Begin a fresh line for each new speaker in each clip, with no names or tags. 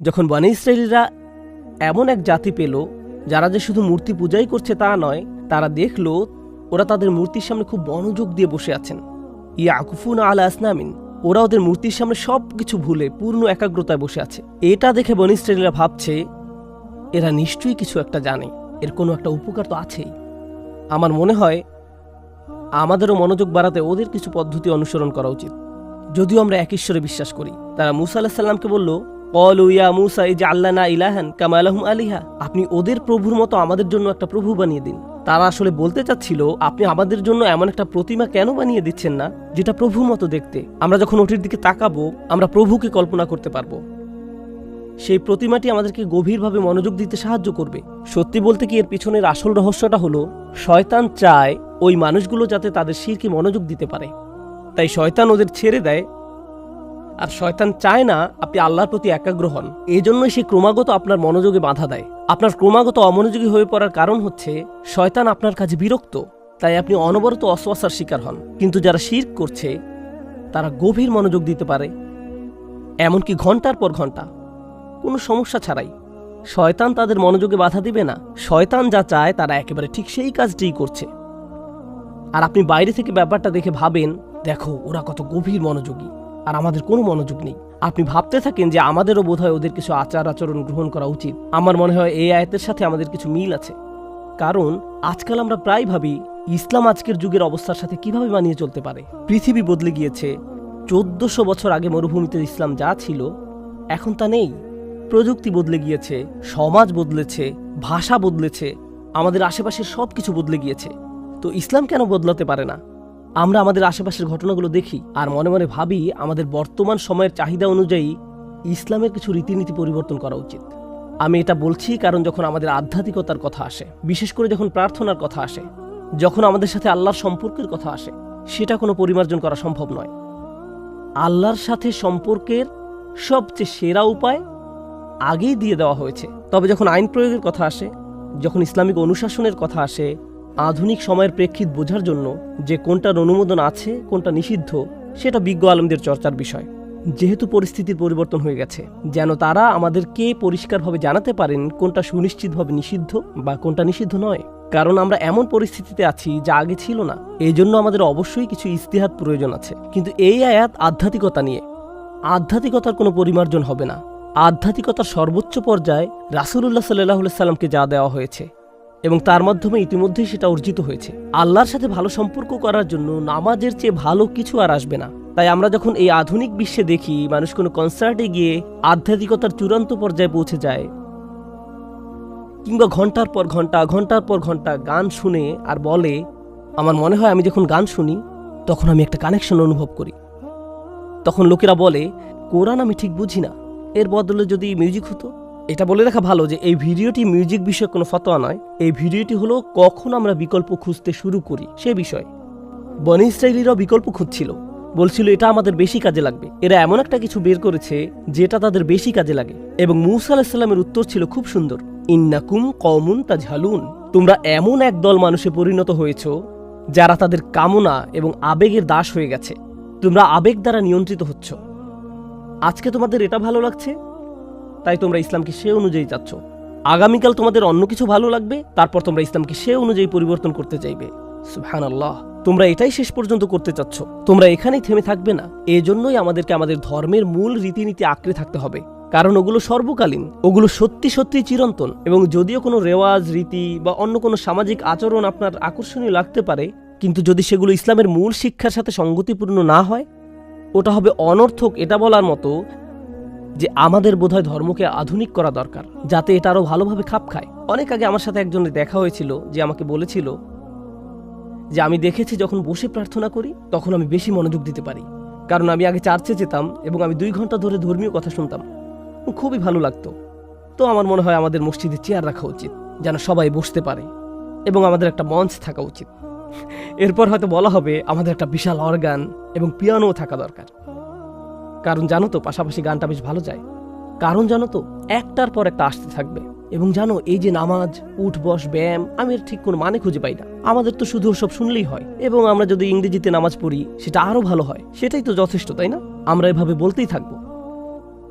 যখন বনী ইসরাইলরা এমন এক জাতি পেল যারা যে শুধু মূর্তি পূজাই করছে তা নয়, তারা দেখল ওরা তাদের মূর্তির সামনে খুব মনোযোগ দিয়ে বসে আছেন। ইয়াকুফুনা আলা আসনামিন, ওরা ওদের মূর্তির সামনে সবকিছু ভুলে পূর্ণ একাগ্রতায় বসে আছে। এটা দেখে বনী ইসরাইলরা ভাবছে এরা নিশ্চয়ই কিছু একটা জানে, এর কোনো একটা উপকার তো আছেই। আমার মনে হয় আমাদেরও মনোযোগ বাড়াতে ওদের কিছু পদ্ধতি অনুসরণ করা উচিত। যদিও আমরা এক ঈশ্বরে বিশ্বাস করি। তারা মূসা আলাইহিস সালামকে বলল, ক্বালু ইয়া মূসা ইজআল লানা ইলাহান কামা লাহুম আলিহা, আপনি ওদের প্রভুর মতো আমাদের জন্য একটা প্রভু বানিয়ে দিন। তারা আসলে বলতে চাচ্ছিল, আপনি আমাদের জন্য এমন একটা প্রতিমা কেন বানিয়ে দিচ্ছেন না যেটা প্রভুর মতো দেখতে? আমরা যখন ওটির দিকে তাকাবো আমরা প্রভুকে কল্পনা করতে পারবো। সেই প্রতিমাটি আমাদেরকে গভীরভাবে মনোযোগ দিতে সাহায্য করবে। সত্যি বলতে কি, এর পিছনের আসল রহস্যটা হলো শয়তান চায় ওই মানুষগুলো যাতে তাদের শিরকে মনোযোগ দিতে পারে। তাই শয়তান ওদের ছেড়ে দেয়, আর শয়তান চায় না আপনি আল্লাহর প্রতি একাগ্র হন। এই জন্যই সে ক্রমাগত আপনার মনোযোগে বাধা দেয়। আপনার ক্রমাগত অমনোযোগী হয়ে পড়ার কারণ হচ্ছে শয়তান আপনার কাছে বিরক্ত, তাই আপনি অনবরত অসওয়াসার শিকার হন। কিন্তু যারা শিরক করছে তারা গভীর মনোযোগ দিতে পারে, এমনকি ঘন্টার পর ঘন্টা, কোনো সমস্যা ছাড়াই। শয়তান তাদের মনোযোগে বাধা দিবে না। শয়তান যা চায় তারা একেবারে ঠিক সেই কাজটিই করছে। আর আপনি বাইরে থেকে ব্যাপারটা দেখে ভাবেন, দেখো ওরা কত গভীর মনোযোগী, আর আমাদের কোনো মনোযোগ নেই। আপনি ভাবতে থাকেন যে আমাদেরও বোধহয় ওদের কিছু আচার আচরণ গ্রহণ করা উচিত। আমার মনে হয় এই আয়াতের সাথে আমাদের কিছু মিল আছে। কারণ আজকাল আমরা প্রায় ভাবি ইসলাম আজকের যুগের অবস্থার সাথে কিভাবে মানিয়ে চলতে পারে। পৃথিবী বদলে গিয়েছে। 1400 বছর আগে মরুভূমিতে ইসলাম যা ছিল এখন তা নেই। প্রযুক্তি বদলে গিয়েছে, সমাজ বদলেছে, ভাষা বদলেছে, আমাদের আশেপাশের সব কিছু বদলে গিয়েছে। তো ইসলাম কেন বদলাতে পারে না? আমরা আমাদের আশেপাশের ঘটনাগুলো দেখি আর মনে মনে ভাবি আমাদের বর্তমান সময়ের চাহিদা অনুযায়ী ইসলামের কিছু রীতিনীতি পরিবর্তন করা উচিত। আমি এটা বলছি কারণ যখন আমাদের আধ্যাত্মিকতার কথা আসে, বিশেষ করে যখন প্রার্থনার কথা আসে, যখন আমাদের সাথে আল্লাহর সম্পর্কের কথা আসে, সেটা কোনো পরিমার্জন করা সম্ভব নয়। আল্লাহর সাথে সম্পর্কের সবচেয়ে সেরা উপায় আগেই দিয়ে দেওয়া হয়েছে। তবে যখন আইন প্রয়োগের কথা আসে, যখন ইসলামিক অনুশাসনের কথা আসে, আধুনিক সময়ের প্রেক্ষিত বোঝার জন্য যে কোনটার অনুমোদন আছে কোনটা নিষিদ্ধ, সেটা বিজ্ঞ আলেমদের চর্চার বিষয়। যেহেতু পরিস্থিতির পরিবর্তন হয়ে গেছে, যেন তারা আমাদেরকে পরিষ্কারভাবে জানাতে পারেন কোনটা সুনিশ্চিতভাবে নিষিদ্ধ বা কোনটা নিষিদ্ধ নয়। কারণ আমরা এমন পরিস্থিতিতে আছি যা আগে ছিল না। এই জন্য আমাদের অবশ্যই কিছু ইজতিহাদ প্রয়োজন আছে। কিন্তু এই আয়াত আধ্যাত্মিকতা নিয়ে। আধ্যাত্মিকতার কোনো পরিমার্জন হবে না। আধ্যাত্মিকতার সর্বোচ্চ পর্যায়ে রাসূলুল্লাহ সাল্লাল্লাহু আলাইহি সাল্লামকে যা দেওয়া হয়েছে এবং তার মাধ্যমে ইতিমধ্যেই সেটা অর্জিত হয়েছে। আল্লাহর সাথে ভালো সম্পর্ক করার জন্য নামাজের চেয়ে ভালো কিছু আর আসবে না। তাই আমরা যখন এই আধুনিক বিশ্বে দেখি মানুষ কোনো কনসার্টে গিয়ে আধ্যাত্মিকতার চূড়ান্ত পর্যায়ে পৌঁছে যায়, কিংবা ঘন্টার পর ঘন্টা ঘন্টার পর ঘন্টা গান শুনে আর বলে, আমার মনে হয় আমি যখন গান শুনি তখন আমি একটা কানেকশন অনুভব করি। তখন লোকেরা বলে, কোরআন আমি ঠিক বুঝি না, এর বদলে যদি মিউজিক হতো। এটা বলে রাখা ভালো যে এই ভিডিওটি মিউজিক বিষয়ে কোনো ফতোয়া নয়। এই ভিডিওটি হলো কখন আমরা বিকল্প খুঁজতে শুরু করি সে বিষয়। বনী ইসরাইলীরাও বিকল্প খুঁজছিল, বলছিল এটা আমাদের বেশি কাজে লাগবে। এরা এমন একটা কিছু বের করেছে যেটা তাদের বেশি কাজে লাগে। এবং মূসা আলাইহিস সালামের উত্তর ছিল খুব সুন্দর, ইন্নাকুম কওমুন তাজহালুন, তোমরা এমন এক দল মানুষে পরিণত হয়েছ যারা তাদের কামনা এবং আবেগের দাস হয়ে গেছে। তোমরা আবেগ দ্বারা নিয়ন্ত্রিত হচ্ছ। আজকে তোমাদের এটা ভালো লাগছে, তাই তোমরা ইসলামকে সে অনুযায়ী চাচ্ছ। আগামীকাল তোমাদের অন্য কিছু ভালো লাগবে, তারপর তোমরা ইসলামকে সে অনুযায়ী পরিবর্তন করতে চাইবে। সুবহানাল্লাহ, তোমরা এটাই শেষ পর্যন্ত করতে চাচ্ছ। তোমরা এখানেই থেমে থাকবে না। এজন্যই আমাদেরকে আমাদের ধর্মের মূল রীতিনীতি আঁকড়ে থাকতে হবে, কারণ ওগুলো সর্বকালীন, ওগুলো সত্যি সত্যি চিরন্তন। এবং যদিও কোনো রেওয়াজ, রীতি বা অন্য কোনো সামাজিক আচরণ আপনার আকর্ষণীয় লাগতে পারে, কিন্তু যদি সেগুলো ইসলামের মূল শিক্ষার সাথে সঙ্গতিপূর্ণ না হয়, ওটা হবে অনর্থক। এটা বলার মতো যে আমাদের বোধহয় ধর্মকে আধুনিক করা দরকার, যাতে এটা আরো ভালোভাবে খাপ খায়। অনেক আগে আমার সাথে একজনের দেখা হয়েছিল যে আমাকে বলেছিল যে আমি দেখেছি যখন বসে প্রার্থনা করি তখন আমি বেশি মনোযোগ দিতে পারি, কারণ আমি আগে চার্চে যেতাম এবং আমি 2 ঘন্টা ধরে ধর্মীয় কথা শুনতাম, খুবই ভালো লাগতো। তো আমার মনে হয় আমাদের মসজিদে চেয়ার রাখা উচিত যেন সবাই বসতে পারে, এবং আমাদের একটা মঞ্চ থাকা উচিত। এরপর হয়তো বলা হবে আমাদের একটা বিশাল অর্গান এবং পিয়ানোও থাকা দরকার। কারণ জানো তো, পাশাপাশি গানটা বেশ ভালো যায়। কারণ জানো তো, একটার পর একটা আসতে থাকবে। এবং জানো, এই যে নামাজ, উঠ বস, ব্যায়াম, আমি এর ঠিক কোনো মানে খুঁজে পাই না। আমাদের তো শুধু সব শুনলেই হয়, এবং আমরা যদি ইংরেজিতে নামাজ পড়ি সেটা আরো ভালো হয়, সেটাই তো যথেষ্ট, তাই না? আমরা এভাবে বলতেই থাকবো।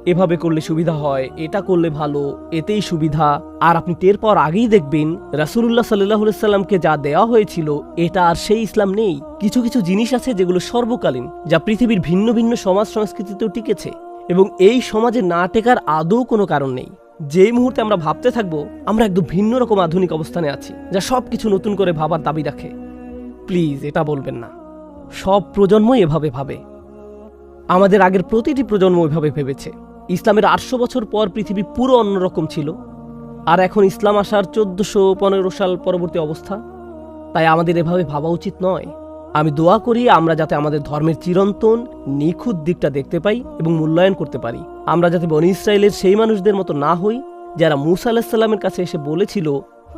এভাবে করলে সুবিধা হয়, এটা করলে ভালো, এতেই সুবিধা। আর আপনি টের পাওয়ার আগেই দেখবেন রাসূলুল্লাহ সাল্লাল্লাহু আলাইহি সাল্লামকে যা দেওয়া হয়েছিল এটা আর সেই ইসলাম নেই। কিছু কিছু জিনিস আছে যেগুলো সর্বকালীন, যা পৃথিবীর ভিন্ন ভিন্ন সমাজ সংস্কৃতিতেও টিকেছে, এবং এই সমাজে না টেকার আদৌ কোনো কারণ নেই। যেই মুহূর্তে আমরা ভাবতে থাকবো আমরা একদম ভিন্ন রকম আধুনিক অবস্থানে আছি, যা সবকিছু নতুন করে ভাবার দাবি রাখে, প্লিজ এটা বলবেন না। সব প্রজন্মই এভাবে ভাবে, আমাদের আগের প্রতিটি প্রজন্ম এভাবে ভেবেছে। ইসলামের 800 বছর পর পৃথিবী পুরো অন্যরকম ছিল, আর এখন ইসলাম আসার 1415 সাল পরবর্তী অবস্থা। তাই আমাদের এভাবে ভাবা উচিত নয়। আমি দোয়া করি আমরা যাতে আমাদের ধর্মের চিরন্তন নিখুঁত দিকটা দেখতে পাই এবং মূল্যায়ন করতে পারি। আমরা যাতে বনী ইসরায়েলের সেই মানুষদের মতো না হই যারা মূসা আলাইহিস সালামের কাছে এসে বলেছিল,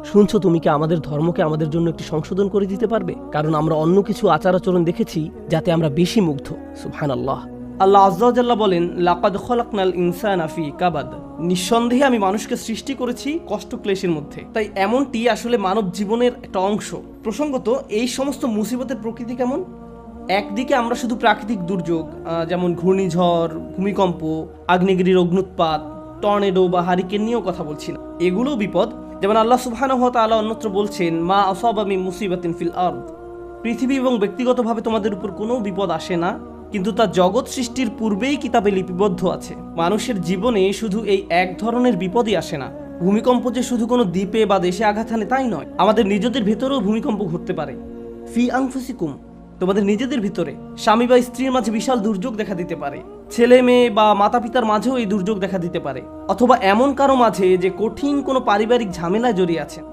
শুনছো, তুমি কি আমাদের ধর্মকে আমাদের জন্য একটি সংশোধন করে দিতে পারবে? কারণ আমরা অন্য কিছু আচার আচরণ দেখেছি যাতে আমরা বেশি মুগ্ধ। সুবহানাল্লাহ। আল্লাহ আযজা ওয়া জাল্লা বলেন, লাকাদ খলাকনাল ইনসানা ফি কাবাদ। নিঃসন্দেহে আমি মানুষকে সৃষ্টি করেছি কষ্ট ক্লেশের মধ্যে। তাই এমনটি আসলে মানব জীবনের একটা অংশ। প্রসঙ্গত, এই সমস্ত মুসিবতের প্রকৃতি কেমন? একদিকে আমরা শুধু প্রাকৃতিক দুর্যোগ যেমন ঘূর্ণিঝড়, ভূমিকম্প, আগ্নেয়গিরির অগ্নুৎপাত, টর্নেডো বা হারিকেন নিয়েও কথা বলছি না। এগুলোও বিপদ। যেমন আল্লাহ সুবহানাহু ওয়া তাআলা অন্যত্র বলছেন, মা আসাবা মিন মুসিবাতিন ফিল আরদ। পৃথিবী এবং ব্যক্তিগতভাবে তোমাদের উপর কোনো বিপদ আসে না, কিন্তু তা জগৎ সৃষ্টির পূর্বেই কিতাবে লিপিবদ্ধ আছে। মানুষের জীবনে শুধু এই এক ধরনের বিপদই আসে না। ভূমিকম্প যে শুধু কোনো দ্বীপে বা দেশে আঘাত হানে তাই নয়, আমাদের নিজেদের ভেতরেও ভূমিকম্প ঘটতে পারে। ফি আনফুসিকুম, তোমাদের নিজেদের ভিতরে স্বামী বা স্ত্রীর মাঝে বিশাল দুর্যোগ দেখা দিতে পারে, ছেলে মেয়ে বা মাতা পিতার মাঝেও এই দুর্যোগ দেখা দিতে পারে, অথবা এমন কারো মাঝে যে কঠিন কোনো পারিবারিক ঝামেলায় জড়িয়ে আছেন।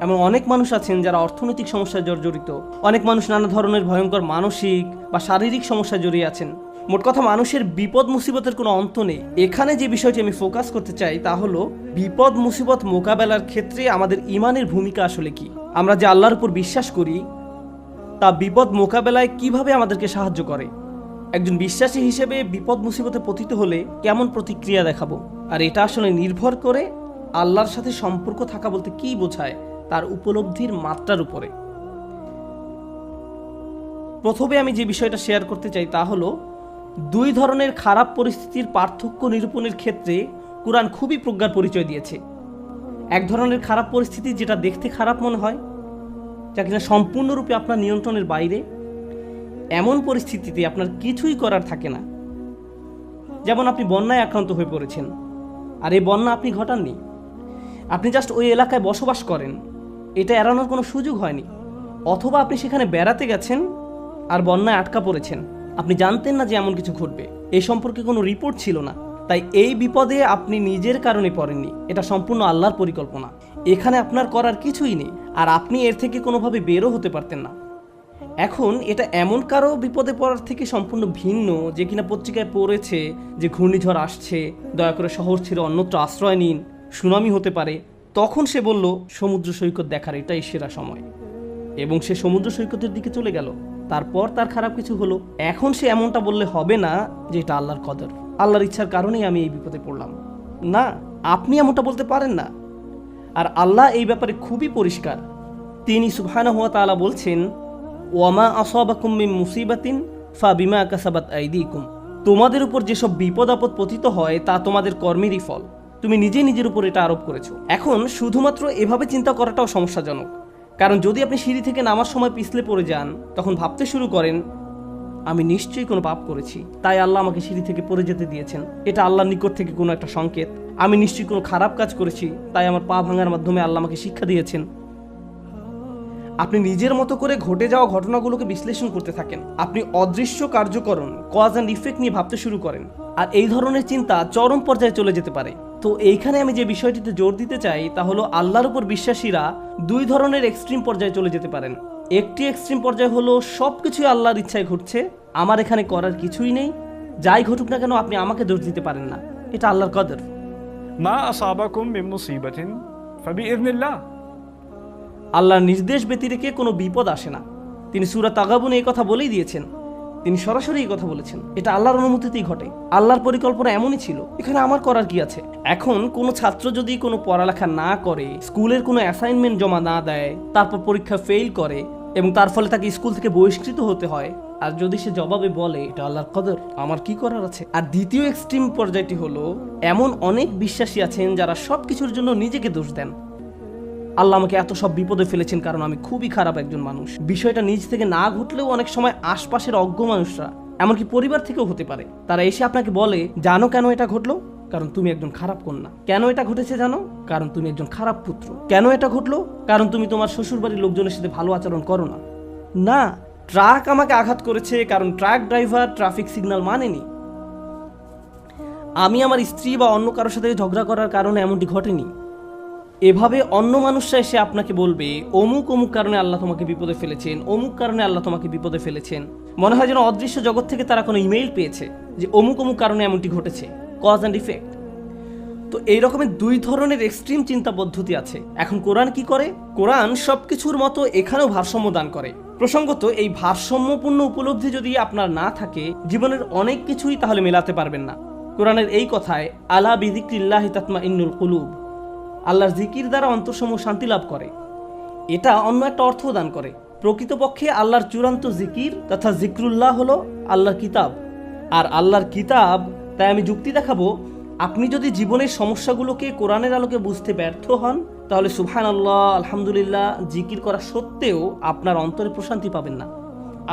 এমন অনেক মানুষ আছেন যারা অর্থনৈতিক সমস্যায় জর্জরিত, অনেক মানুষ নানা ধরনের ভয়ঙ্কর মানসিক বা শারীরিক সমস্যায় জড়িয়ে আছেন। মোট কথা, মানুষের বিপদ মুসিবতের কোনো অন্ত নেই। এখানে যে বিষয়টি আমি ফোকাস করতে চাই তা হলো বিপদ মুসিবত মোকাবেলার ক্ষেত্রে আমাদের ঈমানের ভূমিকা আসলে কি। আমরা যে আল্লাহর উপর বিশ্বাস করি তা বিপদ মোকাবেলায় কিভাবে আমাদেরকে সাহায্য করে। একজন বিশ্বাসী হিসেবে বিপদ মুসিবতে পতিত হলে কেমন প্রতিক্রিয়া দেখাবো, আর এটা আসলে নির্ভর করে আল্লাহর সাথে সম্পর্ক থাকা বলতে কি বোঝায় তার উপলব্ধির মাত্রার উপরে। প্রথমে আমি যে বিষয়টা শেয়ার করতে চাই তা হলো, দুই ধরনের খারাপ পরিস্থিতির পার্থক্য নিরূপণের ক্ষেত্রে কুরআন খুবই প্রজ্ঞার পরিচয় দিয়েছে। এক ধরনের খারাপ পরিস্থিতি যেটা দেখতে খারাপ মনে হয়, যা কিনা সম্পূর্ণরূপে আপনার নিয়ন্ত্রণের বাইরে। এমন পরিস্থিতিতে আপনার কিছুই করার থাকে না। যেমন আপনি বন্যায় আক্রান্ত হয়ে পড়েছেন, আর এই বন্যা আপনি ঘটাননি, আপনি জাস্ট ওই এলাকায় বসবাস করেন, এটা এড়ানোর কোনো সুযোগ হয়নি। অথবা আপনি সেখানে বেড়াতে গেছেন আর বন্যায় আটকা পড়েছেন, আপনি জানতেন না যে এমন কিছু ঘটবে, এই সম্পর্কে কোনো রিপোর্ট ছিল না। তাই এই বিপদে আপনি নিজের কারণে পড়েননি, এটা সম্পূর্ণ আল্লাহর পরিকল্পনা। এখানে আপনার করার কিছুই নেই, আর আপনি এর থেকে কোনোভাবে বেরও হতে পারতেন না। এখন এটা এমন কারো বিপদে পড়ার থেকে সম্পূর্ণ ভিন্ন যে কিনা পত্রিকায় পড়েছে যে ঘূর্ণিঝড় আসছে, দয়া করে শহর ছেড়ে অন্যত্র আশ্রয় নিন, সুনামি হতে পারে। তখন সে বলল সমুদ্র সৈকত দেখার এটাই সেরা সময়, এবং সে সমুদ্র সৈকতের দিকে চলে গেল। তারপর তার খারাপ কিছু হলো। এখন সে এমনটা বললে হবে না যে এটা আল্লাহর কদর, আল্লাহর ইচ্ছার কারণেই আমি এই বিপদে পড়লাম। না, আপনি এমনটা বলতে পারেন না। আর আল্লাহ এই ব্যাপারে খুবই পরিষ্কার। তিনি সুবহানাহু ওয়া তাআলা বলছেন, ওয়ামা আসাবাকুম মিন মুসিবাতিন ফাবিমা কাসাবাত আইদিকুম। তোমাদের উপর যেসব বিপদ আপদ পতিত হয় তা তোমাদের কর্মেরই ফল, তুমি নিজে নিজের উপর এটা আরোপ করেছো। এখন শুধুমাত্র এভাবে চিন্তা করাটাও সমস্যাজনক, কারণ যদি আপনি সিঁড়ি থেকে নামার সময় পিছলে পড়ে যান, তখন ভাবতে শুরু করেন আমি নিশ্চয়ই কোনো পাপ করেছি, তাই আল্লাহ আমাকে সিঁড়ি থেকে পড়ে যেতে দিয়েছেন, এটা আল্লাহর নিকট থেকে কোনো একটা সংকেত। আমি নিশ্চয়ই কোনো খারাপ কাজ করেছি, তাই আমার পা ভাঙার মাধ্যমে আল্লাহ আমাকে শিক্ষা দিয়েছেন। আপনি নিজের মতো করে ঘটে যাওয়া ঘটনাগুলোকে বিশ্লেষণ করতে থাকেন। আপনি অদৃশ্য কার্যকরণ, কজ অ্যান্ড ইফেক্ট নিয়ে ভাবতে শুরু করেন, আর এই ধরনের চিন্তা চরম পর্যায়ে চলে যেতে পারে। তো এইখানে আমি যে বিষয়টিতে জোর দিতে চাই তা হলো আল্লাহর উপর বিশ্বাসীরা দুই ধরনের এক্সট্রিম পর্যায়ে চলে যেতে পারেন। একটি এক্সট্রিম পর্যায় হলো সবকিছুই আল্লাহর ইচ্ছায় ঘটছে, আমার এখানে করার কিছুই নেই, যাই ঘটুক না কেন আপনি আমাকে দোষ দিতে পারেন না, এটা আল্লাহর কদর।
মা আসাবাকুম মিন মুসিবাতিন ফাবিইযনিল্লাহ।
আল্লাহর নির্দেশ ব্যতিরেকে কোনো বিপদ আসে না। তিনি সূরা তাগাবুনে এই কথা বলেই দিয়েছেন, তিনি সরাসরি এই কথা বলেছেন, এটা আল্লাহর অনুমতিতেই ঘটে, আল্লাহর পরিকল্পনা এমনই ছিল, এখানে আমার করার কি আছে। এখন কোনো ছাত্র যদি কোনো পড়ালেখা না করে, স্কুলের কোনো অ্যাসাইনমেন্ট জমা না দেয়, তারপর পরীক্ষা ফেল করে এবং তার ফলে তাকে স্কুল থেকে বহিষ্কৃত হতে হয়, আর যদি সে জবাবে বলে এটা আল্লাহর কদর, আমার কি করার আছে। আর দ্বিতীয় এক্সট্রিম পর্যায়টি হলো, এমন অনেক বিশ্বাসী আছেন যারা সব কিছুর জন্য নিজেকে দোষ দেন। আল্লাহ আমাকে এত সব বিপদে ফেলেছেন কারণ আমি খুবই খারাপ একজন মানুষ। বিষয়টা নিজ থেকে না ঘটলেও অনেক সময় আশপাশের অজ্ঞ মানুষরা, এমনকি পরিবার থেকেও হতে পারে, তারা এসে আপনাকে বলে, জানো কেন এটা ঘটলো? কারণ তুমি একজন খারাপ কন্যা। কেন এটা ঘটেছে জানো? কারণ তুমি একজন খারাপ পুত্র। কেন এটা ঘটলো? কারণ তুমি তোমার শ্বশুরবাড়ির লোকজনের সাথে ভালো আচরণ করো না। না, ট্রাক আমাকে আঘাত করেছে কারণ ট্রাক ড্রাইভার ট্রাফিক সিগন্যাল মানেনি। আমি আমার স্ত্রী বা অন্য কারোর সাথে ঝগড়া করার কারণে এমনটি ঘটেনি। এভাবে অন্য মানুষরা এসে আপনাকে বলবে, অমুক অমুক কারণে আল্লাহ তোমাকে বিপদে ফেলেছেন, অমুক কারণে আল্লাহ তোমাকে বিপদে ফেলেছেন। মনে হয় যেন অদৃশ্য জগৎ থেকে তারা কোনো ইমেইল পেয়েছে যে অমুক অমুক কারণে এমনটি ঘটেছে, কজ অ্যান্ড ইফেক্ট। তো এই রকমের দুই ধরনের এক্সট্রিম চিন্তা পদ্ধতি আছে। এখন কোরআন কি করে? কোরআন সবকিছুর মতো এখানেও ভারসাম্য দান করে। প্রসঙ্গত, এই ভারসাম্যপূর্ণ উপলব্ধি যদি আপনার না থাকে, জীবনের অনেক কিছুই তাহলে মেলাতে পারবেন না। কোরআনের এই কথায়, আলা বিযিকরিল্লাহি তাতমাইন্নুল কুলুব, আল্লাহর জিকির দ্বারা অন্তরসমূহ শান্তি লাভ করে, এটা অন্য একটা অর্থ দান করে। প্রকৃতপক্ষে আল্লাহর চূড়ান্ত জিকির তথা জিক্রুল্লাহ হলো আল্লাহর কিতাব। আর আল্লাহর কিতাব, তাই আমি যুক্তি দেখাবো, আপনি যদি জীবনের সমস্যাগুলোকে কোরআনের আলোকে বুঝতে ব্যর্থ হন, তাহলে সুবহানাল্লাহ, আলহামদুলিল্লাহ জিকির করা সত্ত্বেও আপনার অন্তরে প্রশান্তি পাবেন না।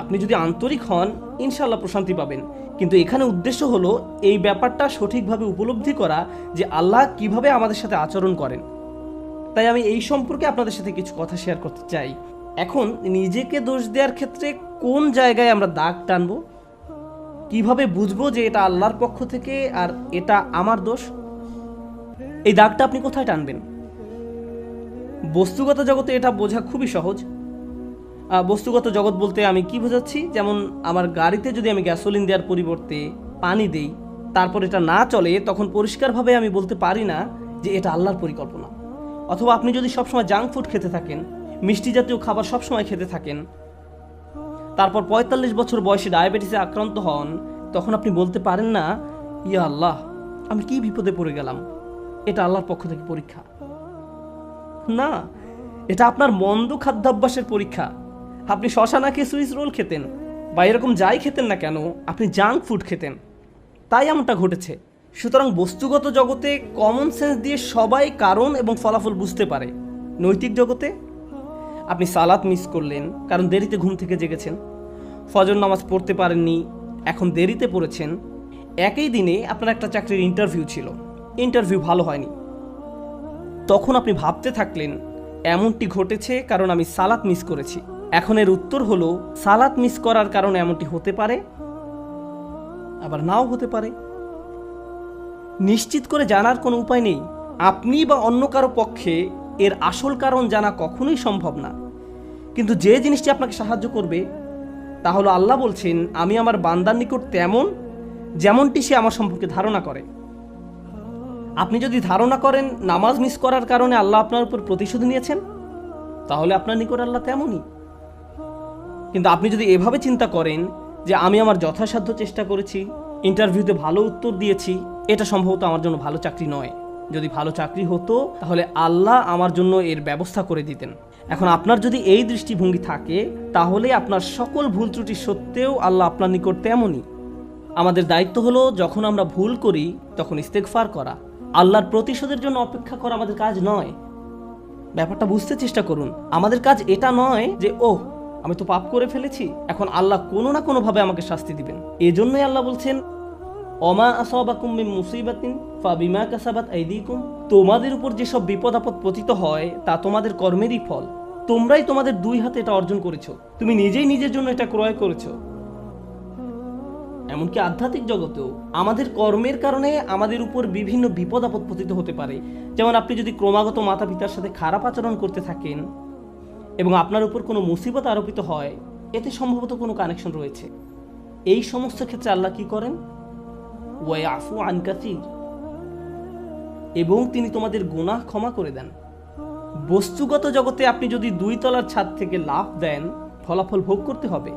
আপনি যদি আন্তরিক হন, ইনশাআল্লাহ প্রশান্তি পাবেন। কিন্তু এখানে উদ্দেশ্য হলো এই ব্যাপারটা সঠিকভাবে উপলব্ধি করা যে আল্লাহ কিভাবে আমাদের সাথে আচরণ করেন। তাই আমি এই সম্পর্কে আপনাদের সাথে কিছু কথা শেয়ার করতে চাই। এখন নিজেকে দোষ দেওয়ার ক্ষেত্রে কোন জায়গায় আমরা দাগ টানবো, কিভাবে বুঝবো যে এটা আল্লাহর পক্ষ থেকে আর এটা আমার দোষ? এই দাগটা আপনি কোথায় টানবেন? বস্তুগত জগতে এটা বোঝা খুবই সহজ। বস্তুগত জগৎ বলতে আমি কি বোঝাচ্ছি, যেমন আমার গাড়িতে যদি আমি গ্যাসোলিন দেওয়ার পরিবর্তে পানি দেই, তারপর এটা না চলে, তখন পরিষ্কারভাবে আমি বলতে পারি না যে এটা আল্লাহর পরিকল্পনা। অথবা আপনি যদি সবসময় জাঙ্ক ফুড খেতে থাকেন, মিষ্টি জাতীয় খাবার সবসময় খেতে থাকেন, তারপর 45 বছর বয়সে ডায়াবেটিসে আক্রান্ত হন, তখন আপনি বলতে পারেন না, ইয়া আল্লাহ, আমি কি বিপদে পড়ে গেলাম, এটা আল্লাহর পক্ষ থেকে পরীক্ষা। না, এটা আপনার মন্দ খাদ্যাভ্যাসের পরীক্ষা। আপনি শশা না খেয়ে সুইস রোল খেতেন, বা এরকম যাই খেতেন না কেন, আপনি জাঙ্ক ফুড খেতেন, তাই এমনটা ঘটেছে। সুতরাং বস্তুগত জগতে কমন সেন্স দিয়ে সবাই কারণ এবং ফলাফল বুঝতে পারে। নৈতিক জগতে আপনি সালাত মিস করলেন কারণ দেরিতে ঘুম থেকে জেগেছেন, ফজর নামাজ পড়তে পারেননি, এখন দেরিতে পড়েছেন। একই দিনে আপনার একটা চাকরির ইন্টারভিউ ছিল, ইন্টারভিউ ভালো হয়নি, তখন আপনি ভাবতে থাকলেন এমনটি ঘটেছে কারণ আমি সালাত মিস করেছি। এখন এর উত্তর হলো, সালাত মিস করার কারণে এমনটি হতে পারে, আবার নাও হতে পারে। নিশ্চিত করে জানার কোনো উপায় নেই। আপনি বা অন্য কারো পক্ষে এর আসল কারণ জানা কখনোই সম্ভব না। কিন্তু যে জিনিসটি আপনাকে সাহায্য করবে তা হলো, আল্লাহ বলছেন, আমি আমার বান্দার নিকট তেমন যেমনটি সে আমার সম্পর্কে ধারণা করে। আপনি যদি ধারণা করেন নামাজ মিস করার কারণে আল্লাহ আপনার উপর প্রতিশোধ নিয়েছেন, তাহলে আপনার নিকট আল্লাহ তেমনই। কিন্তু আপনি যদি এভাবে চিন্তা করেন যে আমি আমার যথাসাধ্য চেষ্টা করেছি, ইন্টারভিউতে ভালো উত্তর দিয়েছি, এটা সম্ভবত আমার জন্য ভালো চাকরি নয়, যদি ভালো চাকরি হতো তাহলে আল্লাহ আমার জন্য এর ব্যবস্থা করে দিতেন। এখন আপনার যদি এই দৃষ্টিভঙ্গি থাকে, তাহলে আপনার সকল ভুল ত্রুটি সত্ত্বেও আল্লাহ আপনার নিকট তেমনই। আমাদের দায়িত্ব হলো, যখন আমরা ভুল করি তখন ইস্তেগফার করা। আল্লাহর প্রতিশোধের জন্য অপেক্ষা করা আমাদের কাজ নয়। ব্যাপারটা বুঝতে চেষ্টা করুন। আমাদের কাজ এটা নয় যে ওহ, আমি তো পাপ করে ফেলেছি, এখন আল্লাহ কোনো না কোনোভাবে আমাকে শাস্তি দিবেন। এজন্যই আল্লাহ বলছেন, অমা আসাবাকুম মিন মুসিবাতিন ফাবিমা কাসাবাত আইদিকুম, তোমাদের উপর যেসব বিপদ আপদ পতিত হয় তা তোমাদের কর্মেরই ফল। তোমরাই তোমাদের দুই হাতে এটা অর্জন করেছো, তুমি নিজেই নিজের জন্য এটা ক্রয় করেছো। এমনকি আধ্যাত্মিক জগতেও আমাদের কর্মের কারণে আমাদের উপর বিভিন্ন বিপদ আপদ পতিত হতে পারে। যেমন আপনি যদি ক্রমাগত মাতা পিতার সাথে খারাপ আচরণ করতে থাকেন এবং আপনার উপর কোনো মুসিবত আরোপিত হয়, এতে সম্ভবত কোনো কানেকশন রয়েছে। এই সমস্ত ক্ষেত্রে আল্লাহ কি করেন? ওয়ায়াফু আন কাসীর, এবং তিনি তোমাদের গুনাহ ক্ষমা করে দেন। বস্তুগত জগতে আপনি যদি 2 তলার ছাদ থেকে লাফ দেন, ফলাফল ভোগ করতে হবে।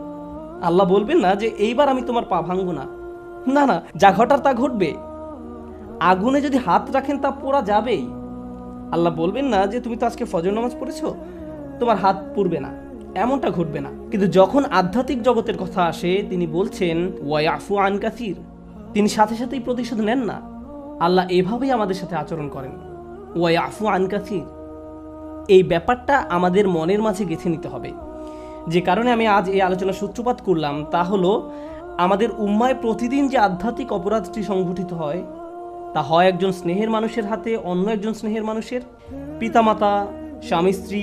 আল্লাহ বলবেন না যে এইবার আমি তোমার পা ভাঙবো না, না না, যা ঘটার তা ঘটবে। আগুনে যদি হাত রাখেন তা পোড়া যাবেই। আল্লাহ বলবেন না যে তুমি তো আজকে ফজর নামাজ পড়েছো, তোমার হাত পুড়বে না। এমনটা ঘটবে না। কিন্তু যখন আধ্যাত্মিক জগতের কথা আসে তিনি বলছেন ওয়ায়াফু আন কাসির, তিনি সাথে সাথেই প্রতিশোধ নেন না। আল্লাহ এভাবেই আমাদের সাথে আচরণ করেন, ওয়ায়াফু আন কাসির। এই ব্যাপারটা আমাদের মনের মাঝে গেঁথে নিতে হবে। যে কারণে আমি আজ এই আলোচনার সূত্রপাত করলাম তা হলো আমাদের উম্মায় প্রতিদিন যে আধ্যাত্মিক অপরাধটি সংঘটিত হয় তা হয় একজন স্নেহের মানুষের হাতে অন্য একজন স্নেহের মানুষের, পিতামাতা, স্বামী স্ত্রী,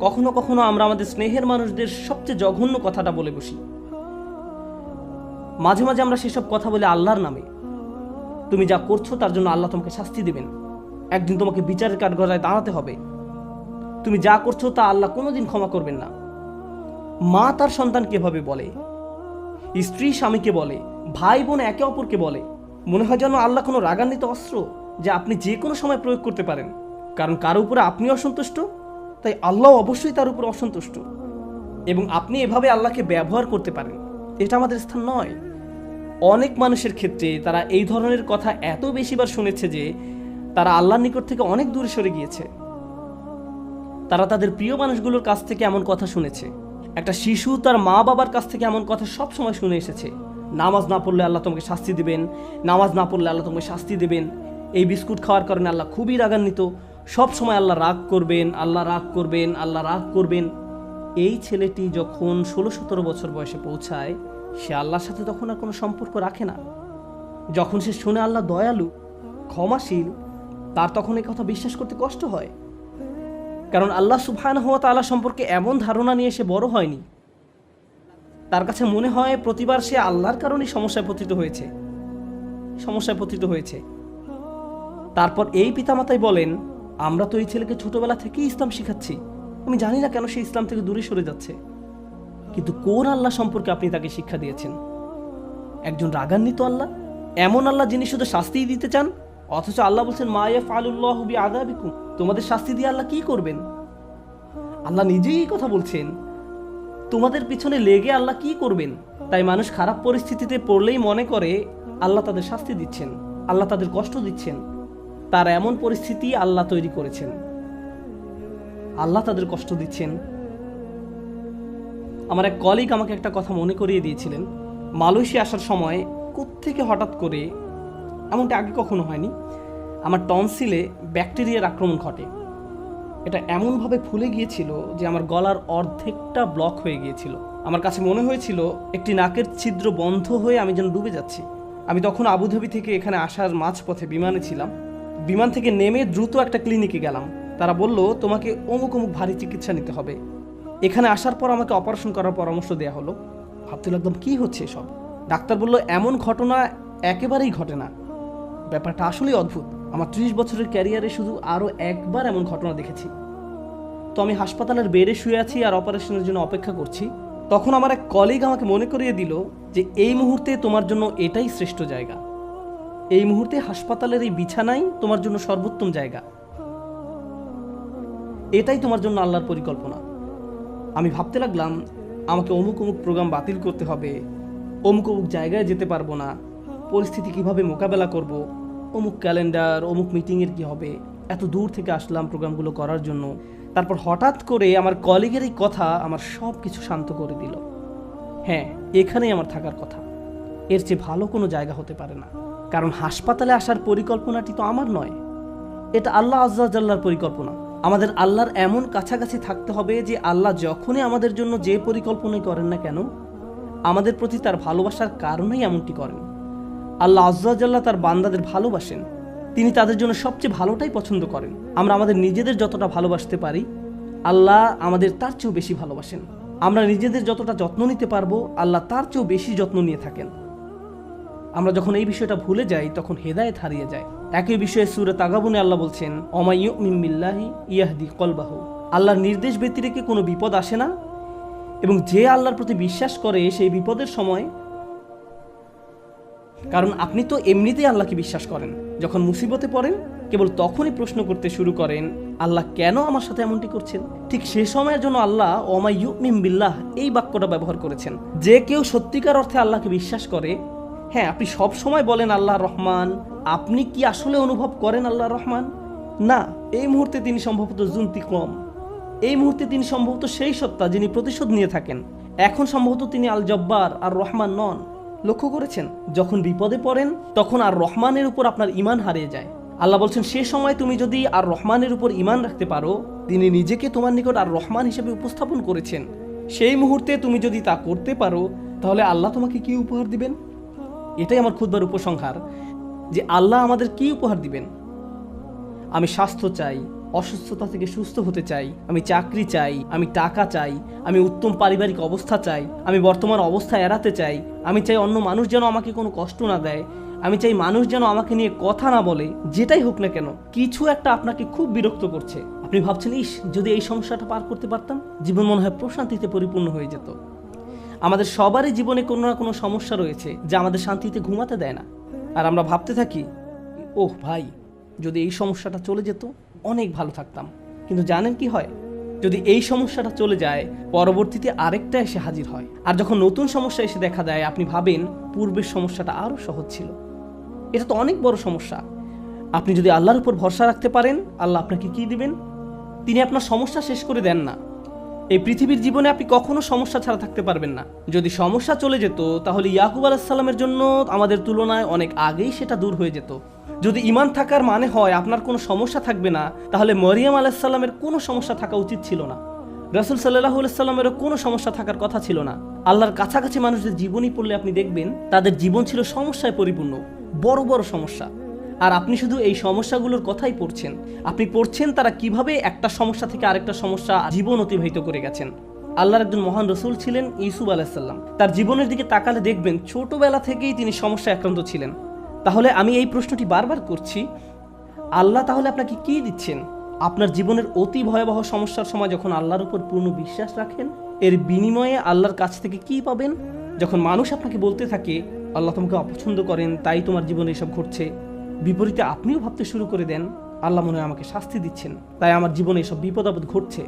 কখনো কখনো আমরা আমাদের স্নেহের মানুষদের সবচেয়ে জঘন্য কথাটা বলে বসি। মাঝে মাঝে আমরা সেসব কথা বলে আল্লাহর নামে। তুমি যা করছো তার জন্য আল্লাহ তোমাকে শাস্তি দেবেন, একদিন তোমাকে বিচারের কাঠগড়ায় দাঁড়াতে হবে। তুমি যা করছো তা আল্লাহ কোনোদিন ক্ষমা করবেন না। মা তার সন্তানকে এভাবে বলে, স্ত্রী স্বামীকে বলে, ভাই বোন একে অপরকে বলে। মনে হয় যেন আল্লাহ কোনো রাগান্বিত অস্ত্র যা আপনি যে কোনো সময় প্রয়োগ করতে পারেন। কারণ কারো উপরে আপনি অসন্তুষ্ট, তাই আল্লাহ অবশ্যই তার উপর অসন্তুষ্ট, এবং আপনি এভাবে আল্লাহকে ব্যবহার করতে পারেন। এটা আমাদের স্থান নয়। অনেক মানুষের ক্ষেত্রে তারা এই ধরনের কথা এত বেশিবার শুনেছে যে তারা আল্লাহর নিকট থেকে অনেক দূরে সরে গিয়েছে। তারা তাদের প্রিয় মানুষগুলোর কাছ থেকে এমন কথা শুনেছে। একটা শিশু তার মা বাবার কাছ থেকে এমন কথা সব সময় শুনে এসেছে, নামাজ না পড়লে আল্লাহ তোমাকে শাস্তি দেবেন, নামাজ না পড়লে আল্লাহ তোমাকে শাস্তি দেবেন, এই বিস্কুট খাওয়ার কারণে আল্লাহ খুবই রাগান্বিত, সব সময় আল্লাহ রাগ করবেন, আল্লাহ রাগ করবেন, আল্লাহ রাগ করবেন। এই ছেলেটি যখন 16-17 বছর বয়সে পৌঁছায় সে আল্লাহর সাথে তখন আর কোনো সম্পর্ক রাখে না। যখন সে শুনে আল্লাহ দয়ালু, ক্ষমাশীল, তার তখন এই কথা বিশ্বাস করতে কষ্ট হয়। কারণ আল্লাহ সুবহানাহু ওয়া তাআলা সম্পর্কে এমন ধারণা নিয়ে সে বড় হয়নি। তার কাছে মনে হয় প্রতিবার সে আল্লাহর কারণেই সমস্যায় পতিত হয়েছে। তারপর এই পিতামাতাই বলেন, আমরা তো এই ছেলেকে ছোটবেলা থেকেই ইসলাম শিখাচ্ছি, আমি জানি না কেন সে ইসলাম থেকে দূরে সরে যাচ্ছে। কিন্তু কোন আল্লাহ সম্পর্কে আপনি তাকে শিক্ষা দিয়েছেন? একজন রাগান্বিত আল্লাহ, এমন আল্লাহ যিনি শুধু শাস্তিই দিতে চান, অথচ আল্লাহ বলছেন মা ইয়াফআলুল্লাহু বিআযাবিকুম, তোমাদের শাস্তি দিয়ে আল্লাহ কি করবেন? আল্লাহ নিজেই এই কথা বলছেন, তোমাদের পিছনে লেগে আল্লাহ কি করবেন? তাই মানুষ খারাপ পরিস্থিতিতে পড়লেই মনে করে আল্লাহ তাদের শাস্তি দিচ্ছেন, আল্লাহ তাদের কষ্ট দিচ্ছেন। তার এমন পরিস্থিতি আল্লাহ তৈরি করেছেন, আল্লাহ তাদের কষ্ট দিচ্ছেন। আমার এক কলিগ আমাকে একটা কথা মনে করিয়ে দিয়েছিলেন। মালয়েশিয়া আসার সময় কোত্থেকে হঠাৎ করে, এমনটা আগে কখনো হয়নি, আমার টনসিলে ব্যাকটেরিয়ার আক্রমণ ঘটে। এটা এমনভাবে ফুলে গিয়েছিল যে আমার গলার অর্ধেকটা ব্লক হয়ে গিয়েছিল। আমার কাছে মনে হয়েছিল একটি নাকের ছিদ্র বন্ধ হয়ে আমি যেন ডুবে যাচ্ছি। আমি তখন আবুধাবি থেকে এখানে আসার মাঝপথে বিমানে ছিলাম। বিমান থেকে নেমে দ্রুত একটা ক্লিনিকে গেলাম। তারা বলল তোমাকে অমুক অমুক ভারী চিকিৎসা নিতে হবে। এখানে আসার পর আমাকে অপারেশন করার পরামর্শ দেওয়া হলো। ভাবতে লাগলাম কি হচ্ছে এসব। ডাক্তার বলল এমন ঘটনা একেবারেই ঘটে না। ব্যাপারটা আসলেই অদ্ভুত। আমার 30 বছরের ক্যারিয়ারে শুধু আরও একবার এমন ঘটনা দেখেছি। তো আমি হাসপাতালের বেডে শুয়ে আছি আর অপারেশনের জন্য অপেক্ষা করছি। তখন আমার এক কলিগ আমাকে মনে করিয়ে দিল যে এই মুহূর্তে তোমার জন্য এটাই শ্রেষ্ঠ জায়গা, এই মুহূর্তে হাসপাতালের এই বিছানাই তোমার জন্য সর্বোত্তম জায়গা, এটাই তোমার জন্য আল্লাহর পরিকল্পনা। আমি ভাবতে লাগলাম আমাকে অমুক অমুক প্রোগ্রাম বাতিল করতে হবে, অমুক অমুক জায়গায় যেতে পারবো না, পরিস্থিতি কিভাবে মোকাবেলা করব, অমুক ক্যালেন্ডার, অমুক মিটিংয়ের কি হবে। এত দূর থেকে আসলাম প্রোগ্রামগুলো করার জন্য। তারপর হঠাৎ করে আমার কলিগের এই কথা আমার সব কিছু শান্ত করে দিল। হ্যাঁ, এখানেই আমার থাকার কথা, এর চেয়ে ভালো কোনো জায়গা হতে পারে না। কারণ হাসপাতালে আসার পরিকল্পনাটি তো আমার নয়, এটা আল্লাহ আজ্জা ওয়া জাল্লার পরিকল্পনা। আমাদের আল্লাহর এমন কাছাকাছি থাকতে হবে যে আল্লাহ যখনই আমাদের জন্য যে পরিকল্পনাই করেন না কেন, আমাদের প্রতি তার ভালোবাসার কারণেই এমনটি করেন। আল্লাহ আজ্জা ওয়া জাল্লা তার বান্দাদের ভালোবাসেন, তিনি তাদের জন্য সবচেয়ে ভালোটাই পছন্দ করেন। আমরা আমাদের নিজেদের যতটা ভালোবাসতে পারি, আল্লাহ আমাদের তার চেয়েও বেশি ভালোবাসেন। আমরা নিজেদের যতটা যত্ন নিতে পারবো, আল্লাহ তার চেয়েও বেশি যত্ন নিয়ে থাকেন। আমরা যখন এই বিষয়টা ভুলে যাই তখন হেদায়েত হারিয়ে যায়। একই বিষয়ে সূরা তাগাবুনে আল্লাহ বলছেন ওমা ইউমিন বিল্লাহি ইয়াহদি কলবাহু, আল্লাহর নির্দেশ ব্যতিরেকে কোনো বিপদ আসে না, এবং যে আল্লাহর প্রতি বিশ্বাস করে সেই বিপদের সময়, কারণ আপনি তো এমনিতেই আল্লাহকে বিশ্বাস করেন, যখন মুসিবতে পড়েন কেবল তখনই প্রশ্ন করতে শুরু করেন আল্লাহ কেন আমার সাথে এমনটি করছেন। ঠিক সে সময়ের জন্য আল্লাহ ওমা ইউমিন বিল্লাহ এই বাক্যটা ব্যবহার করেছেন। যে কেউ সত্যিকার অর্থে আল্লাহকে বিশ্বাস করে, হ্যাঁ আপনি সব সময় বলেন আল্লাহ রহমান, আপনি কি আসলে অনুভব করেন আল্লাহ রহমান? না, এই মুহূর্তে তিনি সম্ভবত জুন্তিকম, এই মুহূর্তে তিনি সম্ভবত সেই সত্তা যিনি প্রতিশোধ নিয়ে থাকেন। এখন সম্ভবত তিনি আল জব্বার আর রহমান নন। লক্ষ্য করেছেন, যখন বিপদে পড়েন তখন আর রহমানের উপর আপনার ঈমান হারিয়ে যায়। আল্লাহ বলছেন, সে সময় তুমি যদি আর রহমানের উপর ঈমান রাখতে পারো, তিনি নিজেকে তোমার নিকট আর রহমান হিসেবে উপস্থাপন করেছেন, সেই মুহূর্তে তুমি যদি তা করতে পারো, তাহলে আল্লাহ তোমাকে কি উপহার দিবেন? এটাই আমার খুতবার উপসংহার, যে আল্লাহ আমাদের কি উপহার দিবেন। আমি স্বাস্থ্য চাই, অসুস্থতা থেকে সুস্থ হতে চাই, আমি চাকরি চাই, আমি টাকা চাই, আমি উত্তম পারিবারিক অবস্থা চাই, আমি বর্তমান অবস্থা এড়াতে চাই, আমি চাই অন্য মানুষ যেন আমাকে কোনো কষ্ট না দেয়, আমি চাই মানুষ যেন আমাকে নিয়ে কথা না বলে। যেটাই হোক না কেন, কিছু একটা আপনাকে খুব বিরক্ত করছে। আপনি ভাবছেন, ইস, যদি এই সমস্যাটা পার করতে পারতাম, জীবন মনে হয় প্রশান্তিতে পরিপূর্ণ হয়ে যেত। আমাদের সবারই জীবনে কোনো না কোনো সমস্যা রয়েছে যা আমাদের শান্তিতে ঘুমাতে দেয় না। আর আমরা ভাবতে থাকি, ওহ ভাই, যদি এই সমস্যাটা চলে যেত অনেক ভালো থাকতাম। কিন্তু জানেন কি হয়? যদি এই সমস্যাটা চলে যায়, পরবর্তীতে আরেকটা এসে হাজির হয়। আর যখন নতুন সমস্যা এসে দেখা দেয়, আপনি ভাবেন পূর্বের সমস্যাটা আরও সহজ ছিল। এটা তো অনেক বড় সমস্যা। আপনি যদি আল্লাহর উপর ভরসা রাখতে পারেন, আল্লাহ আপনাকে কি দিবেন? তিনি আপনার সমস্যা শেষ করে দেন না। এই পৃথিবীর জীবনে আপনি কখনো সমস্যা ছাড়া থাকতে পারবেন না। যদি সমস্যা চলে যেত, তাহলে ইয়াকুব আলাইহিস সালামের জন্য আমাদের তুলনায় অনেক আগেই সেটা দূর হয়ে যেত। যদি ঈমান থাকার মানে হয় আপনার কোনো সমস্যা থাকবে না, তাহলে মরিয়ম আলাইহিস সালামের কোনো সমস্যা থাকা উচিত ছিল না। রাসূল সাল্লাল্লাহু আলাইহি সাল্লামেরও কোনো সমস্যা থাকার কথা ছিল না। আল্লাহর কাছাকাছি মানুষদের জীবনী পড়লে আপনি দেখবেন তাদের জীবন ছিল সমস্যায় পরিপূর্ণ, বড় বড় সমস্যা। আর আপনি শুধু এই সমস্যাগুলোর কথাই পড়ছেন। আপনি পড়ছেন তারা কিভাবে একটা সমস্যা থেকে আরেকটা সমস্যা জীবন অতিবাহিত করে গেছেন। আল্লাহর একজন মহান রসুল ছিলেন ইউসুফ আলাইহিস সালাম। তার জীবনের দিকে তাকালে দেখবেন ছোটবেলা থেকেই তিনি সমস্যায় আক্রান্ত ছিলেন। তাহলে আমি এই প্রশ্নটি বারবার করছি, আল্লাহ তাহলে আপনাকে কি দিচ্ছেন? আপনার জীবনের অতি ভয়াবহ সমস্যার সময় যখন আল্লাহর উপর পূর্ণ বিশ্বাস রাখেন, এর বিনিময়ে আল্লাহর কাছ থেকে কি পাবেন? যখন মানুষ আপনাকে বলতে থাকে আল্লাহ তোমাকে অপছন্দ করেন, তাই তোমার জীবনে এসব ঘটছে, বিপরীতে আপনিও ভাবতে শুরু করে দেন আল্লাহ মনে হয় আমাকে শাস্তি দিচ্ছেন, তাই আমার জীবনে এসব বিপদ আপদ ঘটছে।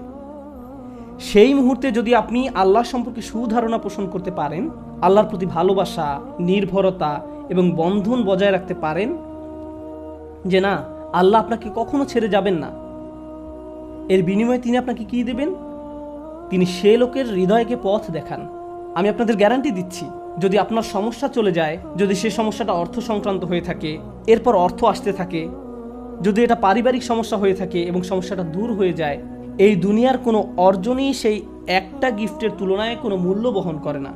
সেই মুহূর্তে যদি আপনি আল্লাহ সম্পর্কে সুধারণা পোষণ করতে পারেন, আল্লাহর প্রতি ভালোবাসা, নির্ভরতা এবং বন্ধন বজায় রাখতে পারেন, যে না, আল্লাহ আপনাকে কখনো ছেড়ে যাবেন না, এর বিনিময়ে তিনি আপনাকে কি দেবেন? তিনি সে লোকের হৃদয়কে পথ দেখান। আমি আপনাদের গ্যারান্টি দিচ্ছি, যদি আপনার সমস্যা চলে যায়, যদি সে সমস্যাটা অর্থ সংক্রান্ত হয়ে থাকে, এরপর অর্থ আসতে থাকে, যদি এটা পারিবারিক সমস্যা হয়ে থাকে এবং সমস্যাটা দূর হয়ে যায়, এই দুনিয়ার কোনো অর্জনই সেই একটা গিফটের তুলনায় কোনো মূল্য বহন করে না।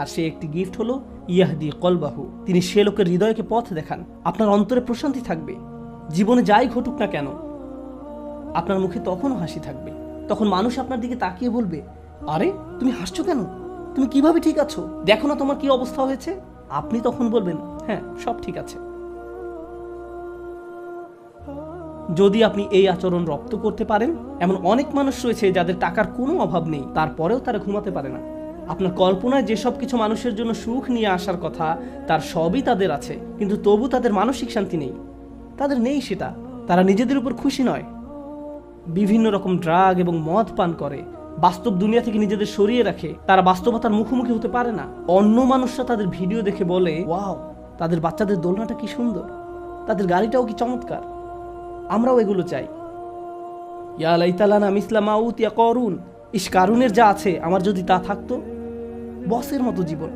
আর সেই একটি গিফট হলো ইয়াহদি কলবাহু। তিনি সে লোকের হৃদয়কে পথ দেখান। আপনার অন্তরে প্রশান্তি থাকবে। জীবনে যাই ঘটুক না কেন, আপনার মুখে তখনও হাসি থাকবে। তখন মানুষ আপনার দিকে তাকিয়ে বলবে, আরে তুমি হাসছো কেন? তুমি কিভাবে ঠিক আছো? দেখো না তোমার কি অবস্থা হয়েছে। আপনি তখন বলবেন, হ্যাঁ, সব ঠিক আছে। যদি আপনি এই আচরণ রপ্ত করতে পারেন, এমন অনেক মানুষ রয়েছে যাদের টাকার কোনো অভাব নেই, তারপরেও তারা ঘুমাতে পারে না। আপনার কল্পনায় যেসব কিছু মানুষের জন্য সুখ নিয়ে আসার কথা, তার সবই তাদের আছে, কিন্তু তবু তাদের মানসিক শান্তি নেই। তাদের নেই সেটা। তারা নিজেদের উপর খুশি নয়, বিভিন্ন রকম ড্রাগ এবং মদ পান করে, বাস্তব দুনিয়া থেকে নিজেদের সরিয়ে রাখে। তারা বাস্তবতার মুখোমুখি হতে পারে না। অন্য মানুষরা তাদের ভিডিও দেখে বলে, ওয়াও, তাদের বাচ্চাদের দোলনাটা কি সুন্দর, তাদের গাড়িটাও কি চমৎকার, আমরাও এগুলো চাই। ইয়া লাইতালানা মিসলা মা উতিয়া করুন, ইস, কারুনের যা আছে আমার যদি তা থাকতো। বসের মতো জীবন।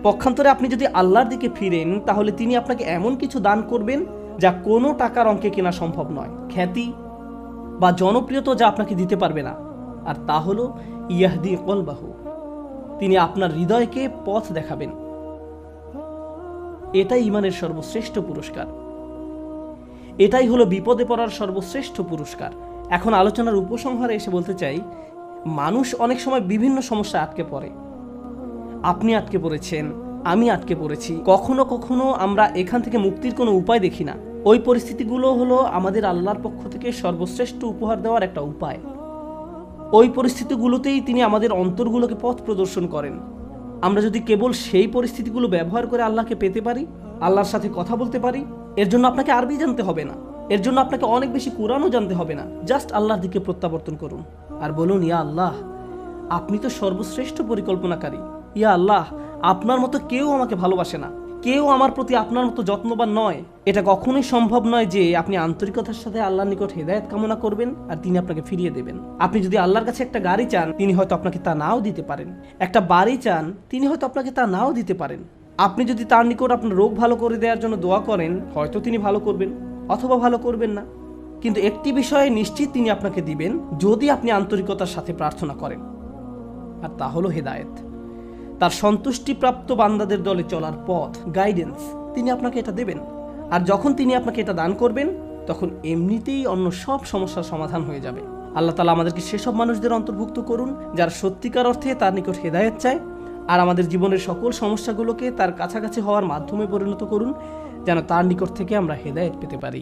পক্ষান্তরে আপনি যদি আল্লাহর দিকে ফিরেন, তাহলে তিনি আপনাকে এমন কিছু দান করবেন যা কোনো টাকার অঙ্কে কেনা সম্ভব নয়। খ্যাতি বা জনপ্রিয়তা যা আপনাকে দিতে পারবে না। আর তা হলো ইয়াহদি কলবাহু। তিনি আপনার হৃদয়কে পথ দেখাবেন। এটাই ঈমানের সর্বশ্রেষ্ঠ পুরস্কার। এটাই হলো বিপদে পড়ার সর্বশ্রেষ্ঠ পুরস্কার। এখন আলোচনার উপসংহারে এসে বলতে চাই, মানুষ অনেক সময় বিভিন্ন সমস্যা আটকে পড়ে। আপনি আটকে পড়েছেন, আমি আটকে পড়েছি। কখনো কখনো আমরা এখান থেকে মুক্তির কোনো উপায় দেখি না। ওই পরিস্থিতিগুলো হলো আমাদের আল্লাহর পক্ষ থেকে সর্বশ্রেষ্ঠ উপহার দেওয়ার একটা উপায়। ওই পরিস্থিতিগুলোতেই তিনি আমাদের অন্তরগুলোকে পথ প্রদর্শন করেন। আমরা যদি কেবল সেই পরিস্থিতিগুলো ব্যবহার করে আল্লাহকে পেতে পারি, আল্লাহর সাথে কথা বলতে পারি, এর জন্য আপনাকে আরবি জানতে হবে না, এর জন্য আপনাকে অনেক বেশি কোরআনও জানতে হবে না। জাস্ট আল্লাহর দিকে প্রত্যাবর্তন করুন আর বলুন, ইয়া আল্লাহ, আপনি তো সর্বশ্রেষ্ঠ পরিকল্পনাকারী। ইয়া আল্লাহ, আপনার মতো কেউ আমাকে ভালোবাসে না, কেউ আমার প্রতি আপনার মতো যত্নবান নয়। এটা কখনোই সম্ভব নয় যে আপনি আন্তরিকতার সাথে আল্লাহর নিকট হেদায়েত কামনা করবেন আর তিনি আপনাকে ফিরিয়ে দেবেন। আপনি যদি আল্লাহর কাছে একটা গাড়ি চান, তিনি হয়তো আপনাকে তা নাও দিতে পারেন। একটা বাড়ি চান, তিনি হয়তো আপনাকে তা নাও দিতে পারেন। আপনি যদি তার নিকট আপনার রোগ ভালো করে দেওয়ার জন্য দোয়া করেন, হয়তো তিনি ভালো করবেন অথবা ভালো করবেন না। কিন্তু একটি বিষয়ে নিশ্চিত তিনি আপনাকে দিবেন, যদি আপনি আন্তরিকতার সাথে প্রার্থনা করেন, আর তা হলো হেদায়েত। তার সন্তুষ্টিপ্রাপ্ত বান্দাদের দলে চলার পথ, গাইডেন্স, তিনি আপনাকে এটা দেবেন। আর যখন তিনি আপনাকে এটা দান করবেন, তখন এমনিতেই অন্য সব সমস্যার সমাধান হয়ে যাবে। আল্লাহ তাআলা আমাদেরকে সেসব মানুষদের অন্তর্ভুক্ত করুন যারা সত্যিকার অর্থে তার নিকট হেদায়েত চায়, আর আমাদের জীবনের সকল সমস্যাগুলোকে তার কাছাকাছি হওয়ার মাধ্যমে পরিণত করুন, যেন তার নিকট থেকে আমরা হেদায়েত পেতে পারি।